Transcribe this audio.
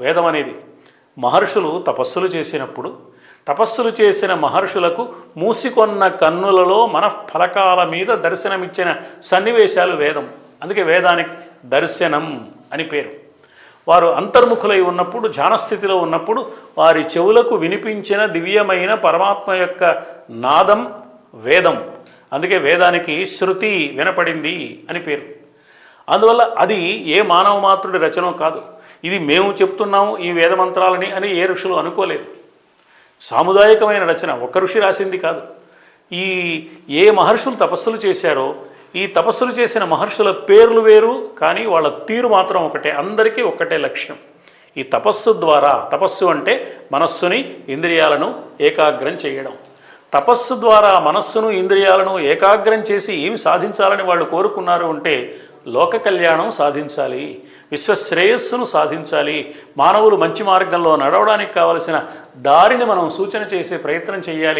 వేదం అనేది. మహర్షులు తపస్సులు చేసినప్పుడు తపస్సులు చేసిన మహర్షులకు మూసికొన్న కన్నులలో మనఃఫలకాల మీద దర్శనమిచ్చిన సన్నివేశాలు వేదం. అందుకే వేదానికి దర్శనం అని పేరు. వారు అంతర్ముఖులై ఉన్నప్పుడు, ధ్యానస్థితిలో ఉన్నప్పుడు వారి చెవులకు వినిపించిన దివ్యమైన పరమాత్మ యొక్క నాదం వేదం. అందుకే వేదానికి శృతి వినపడింది అని పేరు. అందువల్ల అది ఏ మానవ మాత్రుడి రచన కాదు. ఇది మేము చెప్తున్నాము ఈ వేదమంత్రాలని అని ఏ ఋషులు అనుకోలేదు. సాముదాయికమైన రచన, ఒక ఋషి రాసింది కాదు. ఏ మహర్షులు తపస్సులు చేశారో ఈ తపస్సులు చేసిన మహర్షుల పేర్లు వేరు, కానీ వాళ్ళ తీరు మాత్రం ఒకటే. అందరికీ ఒక్కటే లక్ష్యం. ఈ తపస్సు ద్వారా, తపస్సు అంటే మనస్సుని ఇంద్రియాలను ఏకాగ్రం చేయడం. తపస్సు ద్వారా మనస్సును ఇంద్రియాలను ఏకాగ్రం చేసి ఏమి సాధించాలని వాళ్ళు కోరుకున్నారు అంటే లోక కళ్యాణం సాధించాలి, విశ్వశ్రేయస్సును సాధించాలి, మానవులు మంచి మార్గంలో నడవడానికి కావలసిన దారిని మనం సూచన చేసే ప్రయత్నం చేయాలి.